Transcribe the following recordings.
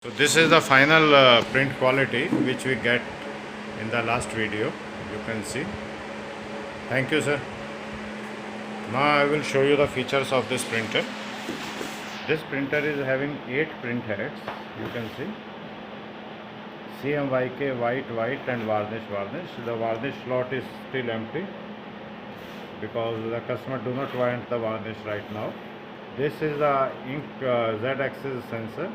So this is the final print quality which we get in the last video. You can see. Thank you, sir. Now I will show you the features of this printer. This printer is having 8 print heads. You can see CMYK, white and varnish. The varnish slot is still empty because the customer do not want the varnish right now. This is the ink Z-axis sensor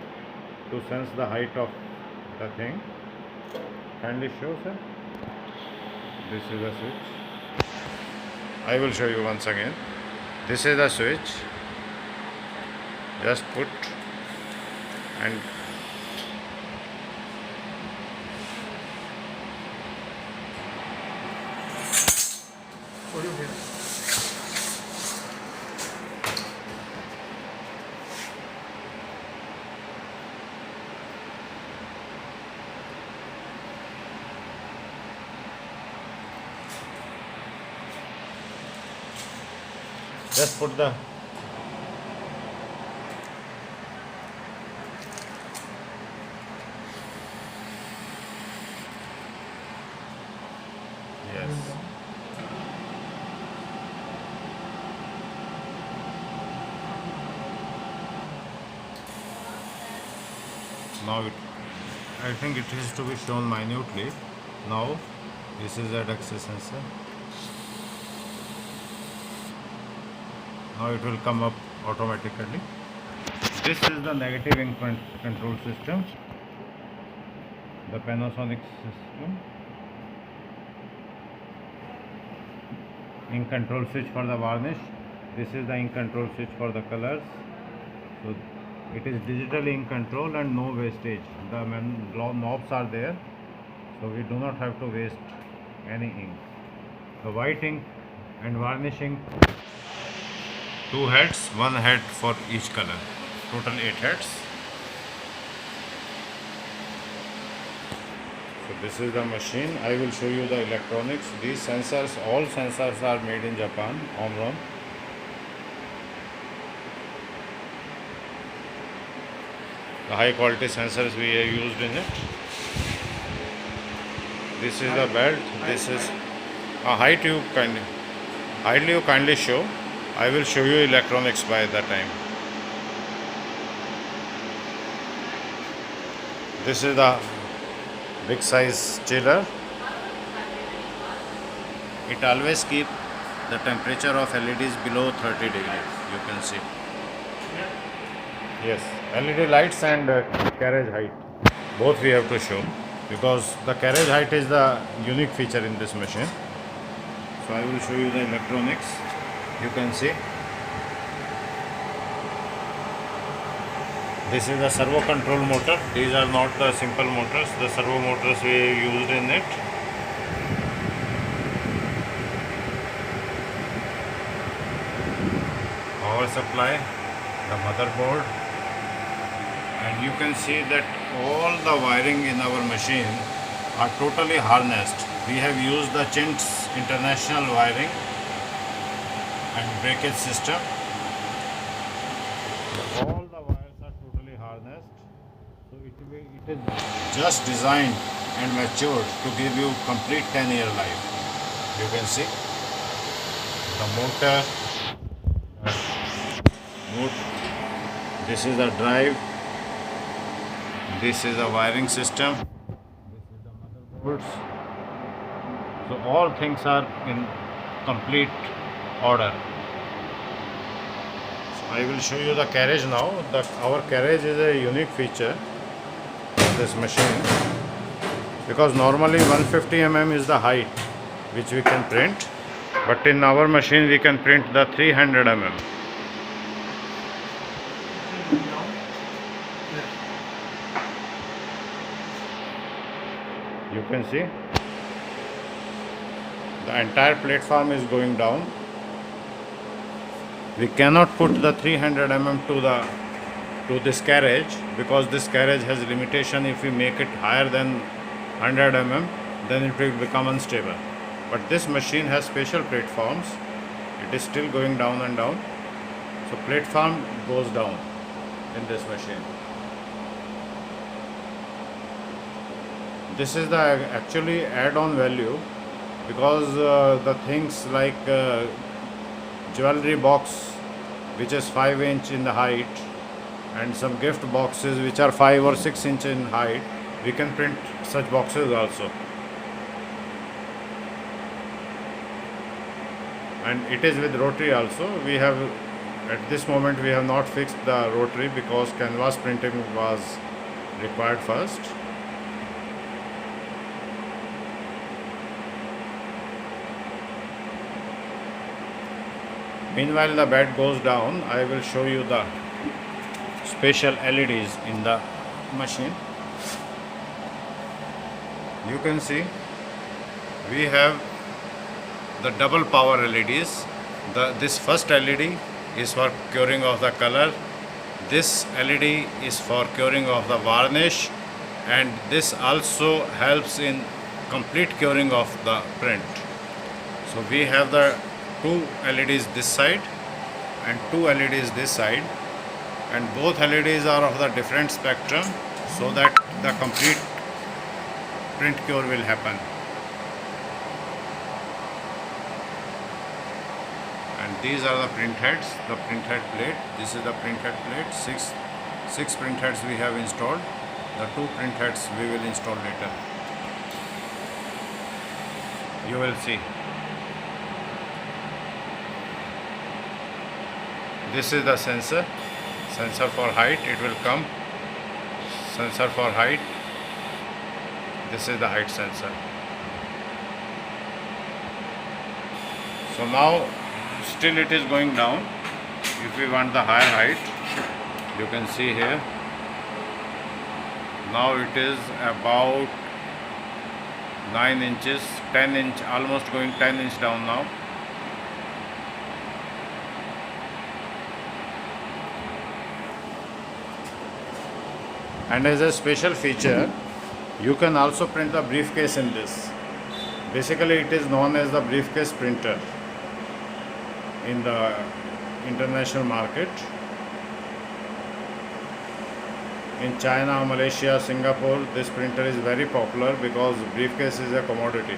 to sense the height of the thing. Kindly show, sir. This is the switch. I will show you once again. This is the switch. Just put and just put the yes. Now I think it is to be shown minutely. Now this is that axis sensor. Now it will come up automatically. This is the negative ink control system, the Panasonic system. Ink control switch for the varnish. This is the ink control switch for the colors. So it is digital ink control and no wastage. The knobs are there, so we do not have to waste any ink. The white ink and varnish ink, 2 heads, 1 head for each color. Total 8 heads. So this is the machine. I will show you the electronics. These sensors, all sensors are made in Japan, Omron. The high quality sensors we have used in it. This is the belt. This is a height you kindly show. I will show you electronics by the time. This is the big size chiller. It always keep the temperature of LEDs below 30 degrees. You can see. Yes, LED lights and carriage height, both we have to show, because the carriage height is the unique feature in this machine. So I will show you the electronics. You can see this is the servo control motor. These are not the simple motors, the servo motors we used in it. Power supply, the motherboard, and you can see that all the wiring in our machine are totally harnessed. We have used the Chintz International wiring and breakage system. All the wires are totally harnessed, so it is just designed and matured to give you complete 10-year life. You can see the motor, this is the drive, this is the wiring system, this is the motherboards. So all things are in complete order. So I will show you the carriage now. Our carriage is a unique feature of this machine, because normally 150 mm is the height which we can print, but in our machine we can print the 300 mm. You can see the entire platform is going down. We cannot put the 300 mm to this carriage, because this carriage has limitation. If we make it higher than 100 mm, then it will become unstable. But this machine has special platforms. It is still going down and down. So platform goes down in this machine. This is the actually add-on value, because the things like jewelry box which is 5 inch in the height, and some gift boxes which are 5 or 6 inch in height, we can print such boxes also. And it is with rotary also. We have, at this moment we have not fixed the rotary because canvas printing was required first. Meanwhile the bed goes down, I will show you the special LEDs in the machine. You can see we have the double power LEDs. This first LED is for curing of the color, this LED is for curing of the varnish, and this also helps in complete curing of the print. So we have the two LEDs this side and two LEDs this side, and both LEDs are of the different spectrum so that the complete print cure will happen. And these are the print heads, the print head plate. This is the print head plate. Six print heads we have installed. The two print heads we will install later. You will see. This is the sensor for height. It will come. Sensor for height. This is the height sensor. So now still it is going down. If we want the higher height, you can see here. Now it is about 9 inches, 10 inch, almost going 10 inch down now. And as a special feature, you can also print the briefcase in this. Basically it is known as the briefcase printer in the international market. In China, Malaysia, Singapore, this printer is very popular because briefcase is a commodity.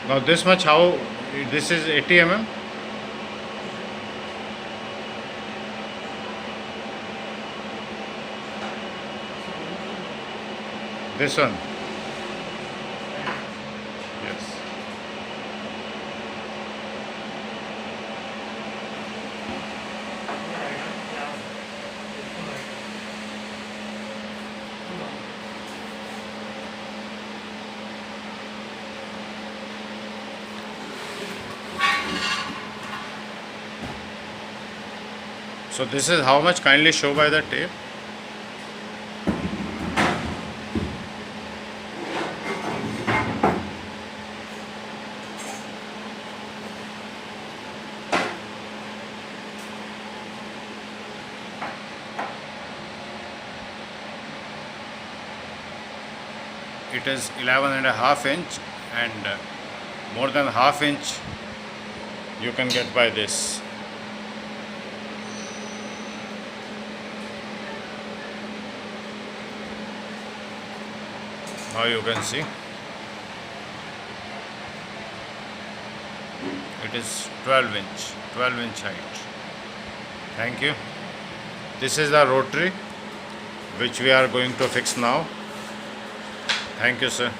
Now this much, how this is 80 mm. This one. Yes. So this is how much, kindly show by the tape. It is 11.5 inch, and more than ½ inch you can get by this. Now you can see it is 12 inch height. Thank you. This is the rotary which we are going to fix now. Thank you, sir.